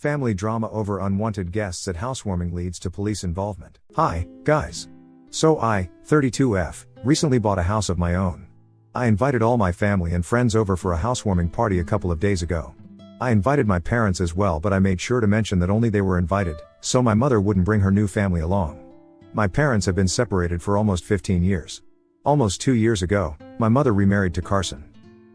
Family drama over unwanted guests at housewarming leads to police involvement. Hi, guys. So I, 32F, recently bought a house of my own. I invited all my family and friends over for a housewarming party a couple of days ago. I invited my parents as well, but I made sure to mention that only they were invited, so my mother wouldn't bring her new family along. My parents have been separated for almost 15 years. Almost 2 years ago, my mother remarried to Carson.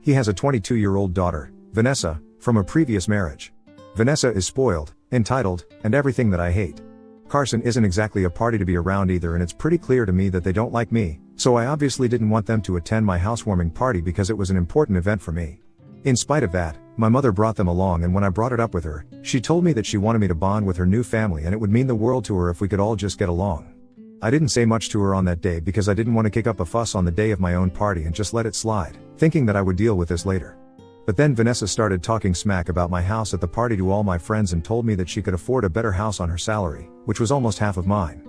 He has a 22-year-old daughter, Vanessa, from a previous marriage. Vanessa is spoiled, entitled, and everything that I hate. Carson isn't exactly a party to be around either, and it's pretty clear to me that they don't like me, so I obviously didn't want them to attend my housewarming party because it was an important event for me. In spite of that, my mother brought them along, and when I brought it up with her, she told me that she wanted me to bond with her new family and it would mean the world to her if we could all just get along. I didn't say much to her on that day because I didn't want to kick up a fuss on the day of my own party and just let it slide, thinking that I would deal with this later. But then Vanessa started talking smack about my house at the party to all my friends and told me that she could afford a better house on her salary, which was almost half of mine.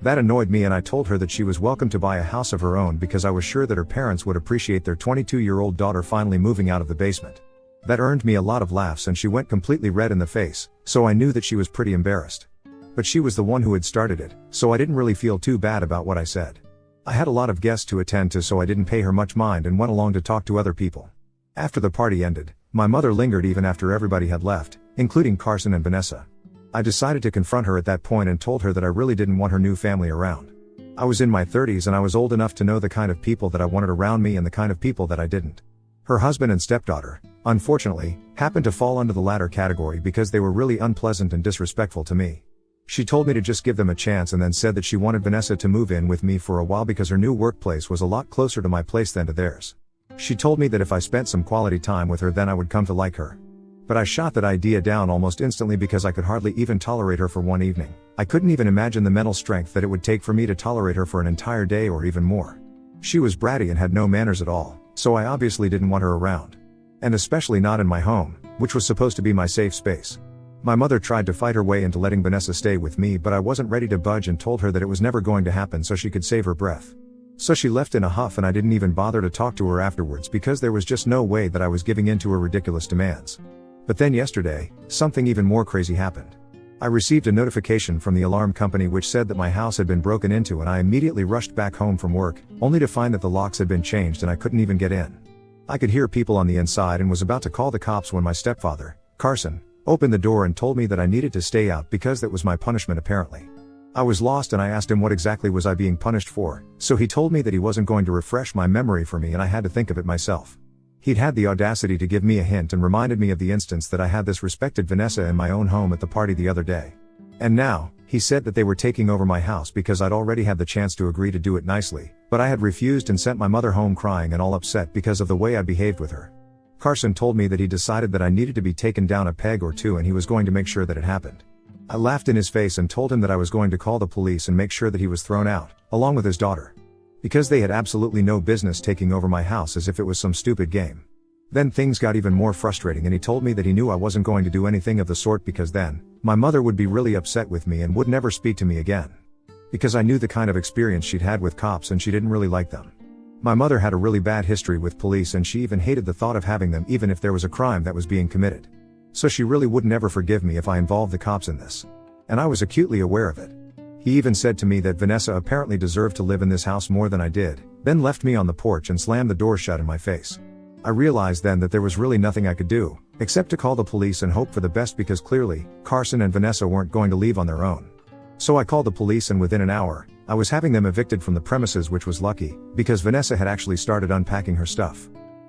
That annoyed me, and I told her that she was welcome to buy a house of her own because I was sure that her parents would appreciate their 22-year-old daughter finally moving out of the basement. That earned me a lot of laughs, and she went completely red in the face, so I knew that she was pretty embarrassed. But she was the one who had started it, so I didn't really feel too bad about what I said. I had a lot of guests to attend to, so I didn't pay her much mind and went along to talk to other people. After the party ended, my mother lingered even after everybody had left, including Carson and Vanessa. I decided to confront her at that point and told her that I really didn't want her new family around. I was in my 30s and I was old enough to know the kind of people that I wanted around me and the kind of people that I didn't. Her husband and stepdaughter, unfortunately, happened to fall under the latter category because they were really unpleasant and disrespectful to me. She told me to just give them a chance and then said that she wanted Vanessa to move in with me for a while because her new workplace was a lot closer to my place than to theirs. She told me that if I spent some quality time with her then I would come to like her. But I shot that idea down almost instantly because I could hardly even tolerate her for one evening. I couldn't even imagine the mental strength that it would take for me to tolerate her for an entire day or even more. She was bratty and had no manners at all, so I obviously didn't want her around. And especially not in my home, which was supposed to be my safe space. My mother tried to fight her way into letting Vanessa stay with me, but I wasn't ready to budge and told her that it was never going to happen so she could save her breath. So she left in a huff, and I didn't even bother to talk to her afterwards because there was just no way that I was giving in to her ridiculous demands. But then yesterday, something even more crazy happened. I received a notification from the alarm company which said that my house had been broken into, and I immediately rushed back home from work, only to find that the locks had been changed and I couldn't even get in. I could hear people on the inside and was about to call the cops when my stepfather, Carson, opened the door and told me that I needed to stay out because that was my punishment apparently. I was lost and I asked him what exactly was I being punished for, so he told me that he wasn't going to refresh my memory for me and I had to think of it myself. He'd had the audacity to give me a hint and reminded me of the instance that I had this respected Vanessa in my own home at the party the other day. And now, he said that they were taking over my house because I'd already had the chance to agree to do it nicely, but I had refused and sent my mother home crying and all upset because of the way I behaved with her. Carson told me that he decided that I needed to be taken down a peg or two and he was going to make sure that it happened. I laughed in his face and told him that I was going to call the police and make sure that he was thrown out, along with his daughter. Because they had absolutely no business taking over my house as if it was some stupid game. Then things got even more frustrating and he told me that he knew I wasn't going to do anything of the sort because then, my mother would be really upset with me and would never speak to me again. Because I knew the kind of experience she'd had with cops and she didn't really like them. My mother had a really bad history with police and she even hated the thought of having them even if there was a crime that was being committed. So she really would never forgive me if I involved the cops in this. And I was acutely aware of it. He even said to me that Vanessa apparently deserved to live in this house more than I did, then left me on the porch and slammed the door shut in my face. I realized then that there was really nothing I could do, except to call the police and hope for the best because clearly, Carson and Vanessa weren't going to leave on their own. So I called the police and within an hour, I was having them evicted from the premises, which was lucky, because Vanessa had actually started unpacking her stuff.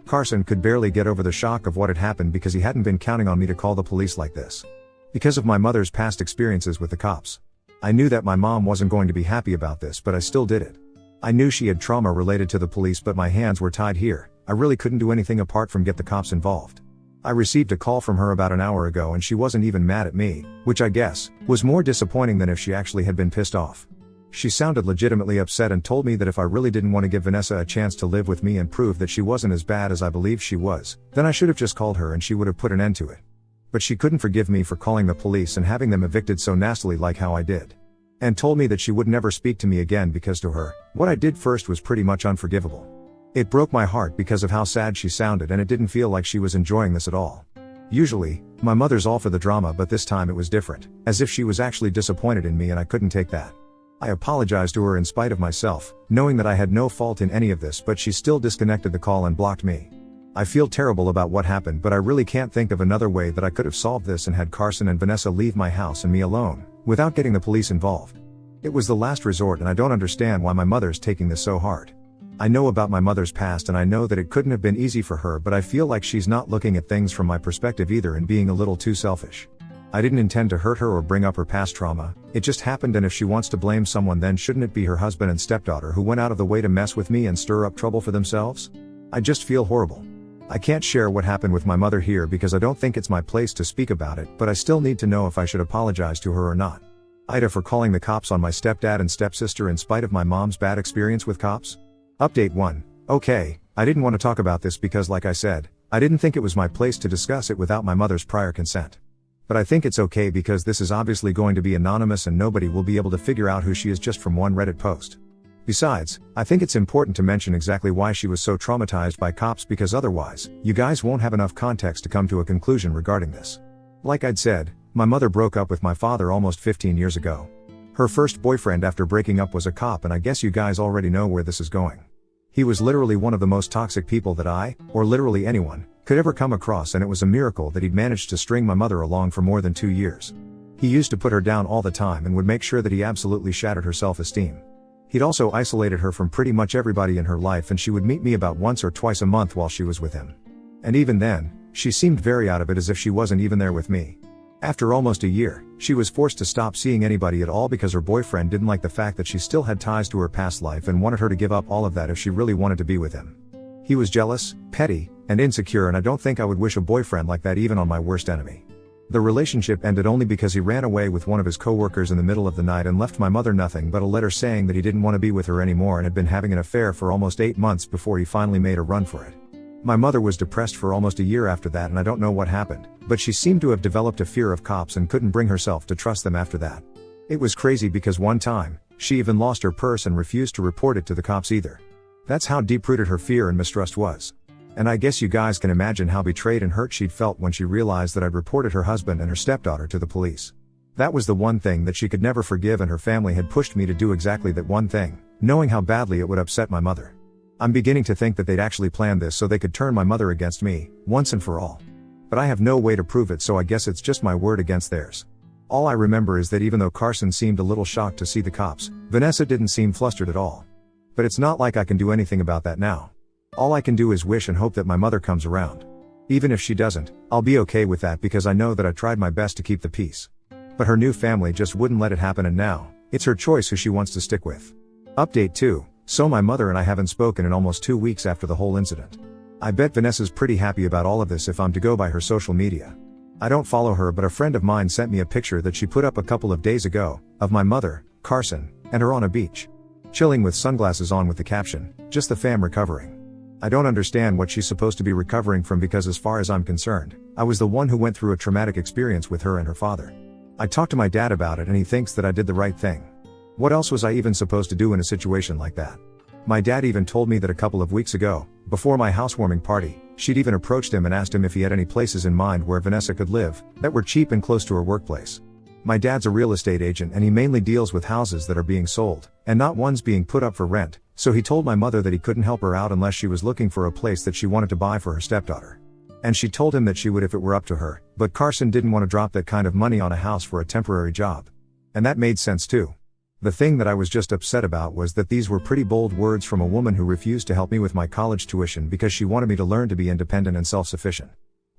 Carson could barely get over the shock of what had happened because he hadn't been counting on me to call the police like this. Because of my mother's past experiences with the cops. I knew that my mom wasn't going to be happy about this, but I still did it. I knew she had trauma related to the police, but my hands were tied here. I really couldn't do anything apart from get the cops involved. I received a call from her about an hour ago and she wasn't even mad at me, which I guess was more disappointing than if she actually had been pissed off. She sounded legitimately upset and told me that if I really didn't want to give Vanessa a chance to live with me and prove that she wasn't as bad as I believed she was, then I should have just called her and she would have put an end to it. But she couldn't forgive me for calling the police and having them evicted so nastily like how I did. And told me that she would never speak to me again because to her, what I did first was pretty much unforgivable. It broke my heart because of how sad she sounded and it didn't feel like she was enjoying this at all. Usually, my mother's all for the drama, but this time it was different, as if she was actually disappointed in me and I couldn't take that. I apologized to her in spite of myself, knowing that I had no fault in any of this, but she still disconnected the call and blocked me. I feel terrible about what happened, but I really can't think of another way that I could have solved this and had Carson and Vanessa leave my house and me alone, without getting the police involved. It was the last resort and I don't understand why my mother's taking this so hard. I know about my mother's past and I know that it couldn't have been easy for her, but I feel like she's not looking at things from my perspective either and being a little too selfish. I didn't intend to hurt her or bring up her past trauma, it just happened, and if she wants to blame someone, then shouldn't it be her husband and stepdaughter who went out of the way to mess with me and stir up trouble for themselves? I just feel horrible. I can't share what happened with my mother here because I don't think it's my place to speak about it, but I still need to know if I should apologize to her or not. Ida, for calling the cops on my stepdad and stepsister in spite of my mom's bad experience with cops. Update 1. Okay, I didn't want to talk about this because, like I said, I didn't think it was my place to discuss it without my mother's prior consent. But I think it's okay because this is obviously going to be anonymous and nobody will be able to figure out who she is just from one Reddit post. Besides, I think it's important to mention exactly why she was so traumatized by cops, because otherwise, you guys won't have enough context to come to a conclusion regarding this. Like I'd said, my mother broke up with my father almost 15 years ago. Her first boyfriend after breaking up was a cop, and I guess you guys already know where this is going. He was literally one of the most toxic people that I, or literally anyone, could ever come across, and it was a miracle that he'd managed to string my mother along for more than 2 years. He used to put her down all the time and would make sure that he absolutely shattered her self-esteem. He'd also isolated her from pretty much everybody in her life, and she would meet me about once or twice a month while she was with him. And even then, she seemed very out of it, as if she wasn't even there with me. After almost a year, she was forced to stop seeing anybody at all because her boyfriend didn't like the fact that she still had ties to her past life and wanted her to give up all of that if she really wanted to be with him. He was jealous, petty, and insecure, and I don't think I would wish a boyfriend like that even on my worst enemy. The relationship ended only because he ran away with one of his coworkers in the middle of the night and left my mother nothing but a letter saying that he didn't want to be with her anymore and had been having an affair for almost 8 months before he finally made a run for it. My mother was depressed for almost a year after that, and I don't know what happened, but she seemed to have developed a fear of cops and couldn't bring herself to trust them after that. It was crazy because one time, she even lost her purse and refused to report it to the cops either. That's how deep-rooted her fear and mistrust was. And I guess you guys can imagine how betrayed and hurt she'd felt when she realized that I'd reported her husband and her stepdaughter to the police. That was the one thing that she could never forgive, and her family had pushed me to do exactly that one thing, knowing how badly it would upset my mother. I'm beginning to think that they'd actually planned this so they could turn my mother against me, once and for all. But I have no way to prove it, so I guess it's just my word against theirs. All I remember is that even though Carson seemed a little shocked to see the cops, Vanessa didn't seem flustered at all. But it's not like I can do anything about that now. All I can do is wish and hope that my mother comes around. Even if she doesn't, I'll be okay with that because I know that I tried my best to keep the peace. But her new family just wouldn't let it happen, and now, it's her choice who she wants to stick with. Update 2. So my mother and I haven't spoken in almost 2 weeks after the whole incident. I bet Vanessa's pretty happy about all of this if I'm to go by her social media. I don't follow her, but a friend of mine sent me a picture that she put up a couple of days ago, of my mother, Carson, and her on a beach. Chilling with sunglasses on with the caption, "Just the fam recovering." I don't understand what she's supposed to be recovering from because as far as I'm concerned, I was the one who went through a traumatic experience with her and her father. I talked to my dad about it and he thinks that I did the right thing. What else was I even supposed to do in a situation like that? My dad even told me that a couple of weeks ago, before my housewarming party, she'd even approached him and asked him if he had any places in mind where Vanessa could live, that were cheap and close to her workplace. My dad's a real estate agent and he mainly deals with houses that are being sold, and not ones being put up for rent, so he told my mother that he couldn't help her out unless she was looking for a place that she wanted to buy for her stepdaughter. And she told him that she would if it were up to her, but Carson didn't want to drop that kind of money on a house for a temporary job. And that made sense too. The thing that I was just upset about was that these were pretty bold words from a woman who refused to help me with my college tuition because she wanted me to learn to be independent and self-sufficient.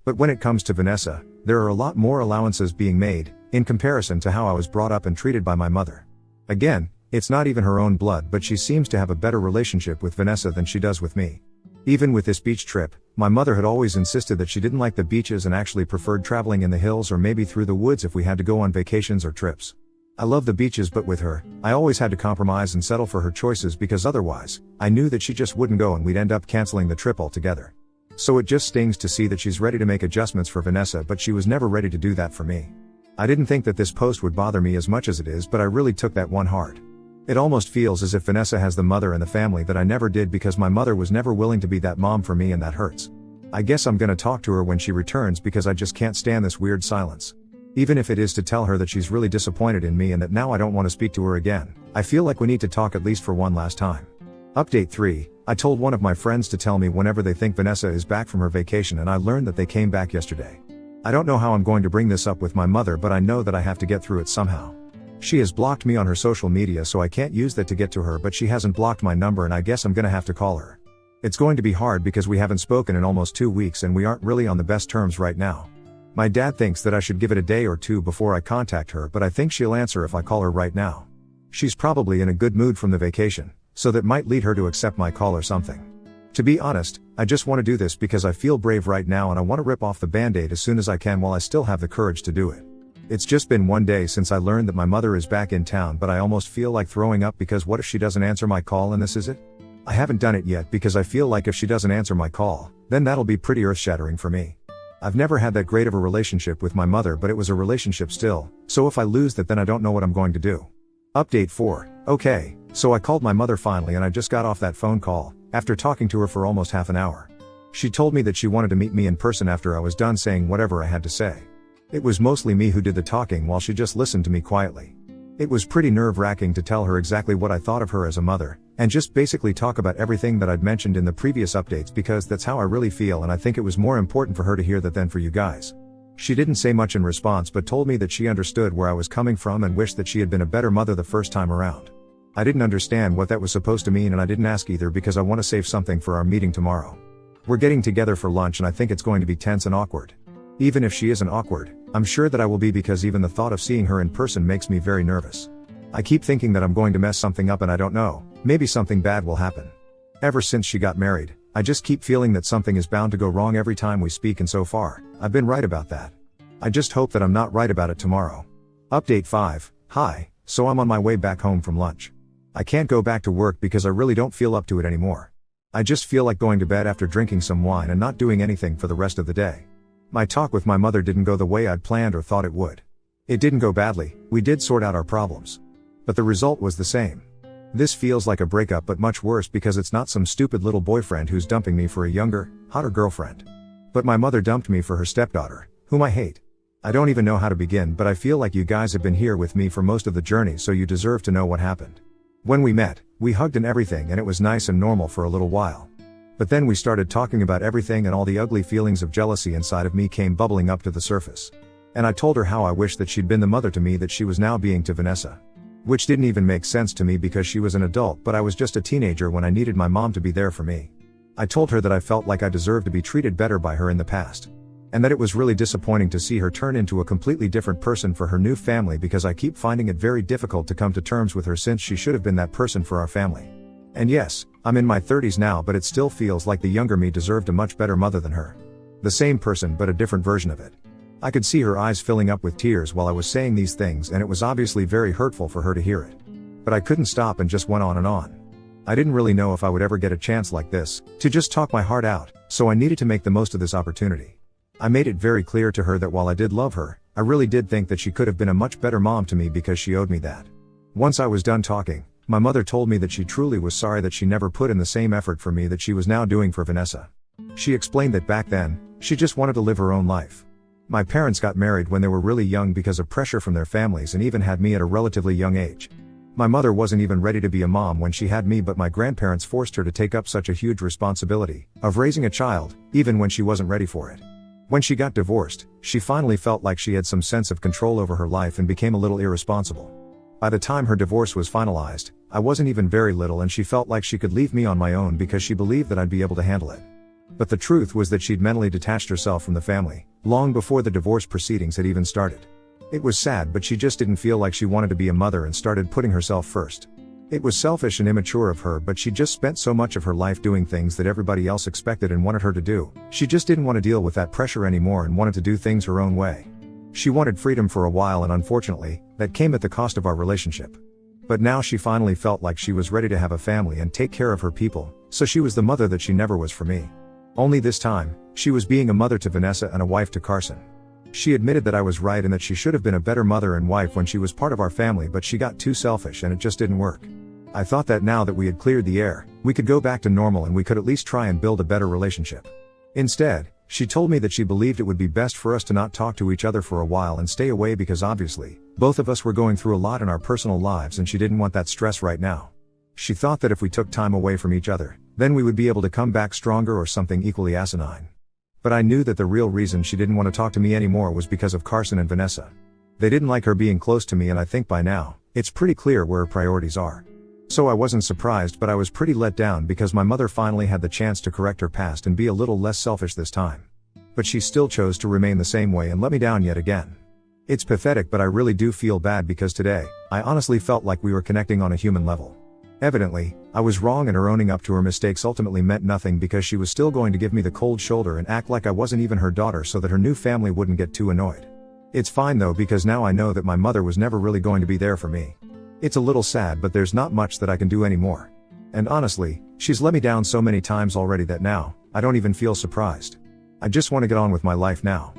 But when it comes to Vanessa, there are a lot more allowances being made, in comparison to how I was brought up and treated by my mother. Again, it's not even her own blood, but she seems to have a better relationship with Vanessa than she does with me. Even with this beach trip, my mother had always insisted that she didn't like the beaches and actually preferred traveling in the hills or maybe through the woods if we had to go on vacations or trips. I love the beaches, but with her, I always had to compromise and settle for her choices because otherwise, I knew that she just wouldn't go and we'd end up canceling the trip altogether. So it just stings to see that she's ready to make adjustments for Vanessa, but she was never ready to do that for me. I didn't think that this post would bother me as much as it is, but I really took that one hard. It almost feels as if Vanessa has the mother and the family that I never did because my mother was never willing to be that mom for me, and that hurts. I guess I'm gonna talk to her when she returns because I just can't stand this weird silence. Even if it is to tell her that she's really disappointed in me and that now I don't want to speak to her again, I feel like we need to talk at least for one last time. Update 3, I told one of my friends to tell me whenever they think Vanessa is back from her vacation, and I learned that they came back yesterday. I don't know how I'm going to bring this up with my mother, but I know that I have to get through it somehow. She has blocked me on her social media, so I can't use that to get to her, but she hasn't blocked my number, and I guess I'm gonna have to call her. It's going to be hard because we haven't spoken in almost 2 weeks and we aren't really on the best terms right now. My dad thinks that I should give it a day or two before I contact her, but I think she'll answer if I call her right now. She's probably in a good mood from the vacation, so that might lead her to accept my call or something. To be honest, I just want to do this because I feel brave right now and I want to rip off the band-aid as soon as I can while I still have the courage to do it. It's just been 1 day since I learned that my mother is back in town, but I almost feel like throwing up because what if she doesn't answer my call and this is it? I haven't done it yet because I feel like if she doesn't answer my call, then that'll be pretty earth-shattering for me. I've never had that great of a relationship with my mother, but it was a relationship still, so if I lose that then I don't know what I'm going to do. Update 4, okay, so I called my mother finally and I just got off that phone call, after talking to her for almost half an hour. She told me that she wanted to meet me in person after I was done saying whatever I had to say. It was mostly me who did the talking while she just listened to me quietly. It was pretty nerve-wracking to tell her exactly what I thought of her as a mother, and just basically talk about everything that I'd mentioned in the previous updates because that's how I really feel, and I think it was more important for her to hear that than for you guys. She didn't say much in response but told me that she understood where I was coming from and wished that she had been a better mother the first time around. I didn't understand what that was supposed to mean and I didn't ask either because I want to save something for our meeting tomorrow. We're getting together for lunch and I think it's going to be tense and awkward. Even if she isn't awkward, I'm sure that I will be because even the thought of seeing her in person makes me very nervous. I keep thinking that I'm going to mess something up and I don't know, maybe something bad will happen. Ever since she got married, I just keep feeling that something is bound to go wrong every time we speak, and so far, I've been right about that. I just hope that I'm not right about it tomorrow. Update 5, hi, so I'm on my way back home from lunch. I can't go back to work because I really don't feel up to it anymore. I just feel like going to bed after drinking some wine and not doing anything for the rest of the day. My talk with my mother didn't go the way I'd planned or thought it would. It didn't go badly, we did sort out our problems. But the result was the same. This feels like a breakup, but much worse because it's not some stupid little boyfriend who's dumping me for a younger, hotter girlfriend. But my mother dumped me for her stepdaughter, whom I hate. I don't even know how to begin, but I feel like you guys have been here with me for most of the journey, so you deserve to know what happened. When we met, we hugged and everything and it was nice and normal for a little while. But then we started talking about everything and all the ugly feelings of jealousy inside of me came bubbling up to the surface. And I told her how I wished that she'd been the mother to me that she was now being to Vanessa. Which didn't even make sense to me because she was an adult, but I was just a teenager when I needed my mom to be there for me. I told her that I felt like I deserved to be treated better by her in the past. And that it was really disappointing to see her turn into a completely different person for her new family because I keep finding it very difficult to come to terms with her since she should have been that person for our family. And yes, I'm in my 30s now, but it still feels like the younger me deserved a much better mother than her. The same person but a different version of it. I could see her eyes filling up with tears while I was saying these things, and it was obviously very hurtful for her to hear it. But I couldn't stop and just went on and on. I didn't really know if I would ever get a chance like this, to just talk my heart out, so I needed to make the most of this opportunity. I made it very clear to her that while I did love her, I really did think that she could have been a much better mom to me because she owed me that. Once I was done talking, my mother told me that she truly was sorry that she never put in the same effort for me that she was now doing for Vanessa. She explained that back then, she just wanted to live her own life. My parents got married when they were really young because of pressure from their families and even had me at a relatively young age. My mother wasn't even ready to be a mom when she had me, but my grandparents forced her to take up such a huge responsibility of raising a child, even when she wasn't ready for it. When she got divorced, she finally felt like she had some sense of control over her life and became a little irresponsible. By the time her divorce was finalized, I wasn't even very little and she felt like she could leave me on my own because she believed that I'd be able to handle it. But the truth was that she'd mentally detached herself from the family, long before the divorce proceedings had even started. It was sad, but she just didn't feel like she wanted to be a mother and started putting herself first. It was selfish and immature of her, but she just spent so much of her life doing things that everybody else expected and wanted her to do. She just didn't want to deal with that pressure anymore and wanted to do things her own way. She wanted freedom for a while, and unfortunately, that came at the cost of our relationship. But now she finally felt like she was ready to have a family and take care of her people, so she was the mother that she never was for me. Only this time, she was being a mother to Vanessa and a wife to Carson. She admitted that I was right and that she should have been a better mother and wife when she was part of our family, but she got too selfish and it just didn't work. I thought that now that we had cleared the air, we could go back to normal and we could at least try and build a better relationship. Instead, she told me that she believed it would be best for us to not talk to each other for a while and stay away because obviously, both of us were going through a lot in our personal lives and she didn't want that stress right now. She thought that if we took time away from each other, then we would be able to come back stronger or something equally asinine. But I knew that the real reason she didn't want to talk to me anymore was because of Carson and Vanessa. They didn't like her being close to me, and I think by now, it's pretty clear where her priorities are. So I wasn't surprised, but I was pretty let down because my mother finally had the chance to correct her past and be a little less selfish this time. But she still chose to remain the same way and let me down yet again. It's pathetic, but I really do feel bad because today, I honestly felt like we were connecting on a human level. Evidently, I was wrong, and her owning up to her mistakes ultimately meant nothing because she was still going to give me the cold shoulder and act like I wasn't even her daughter so that her new family wouldn't get too annoyed. It's fine though, because now I know that my mother was never really going to be there for me. It's a little sad, but there's not much that I can do anymore. And honestly, she's let me down so many times already that now, I don't even feel surprised. I just want to get on with my life now.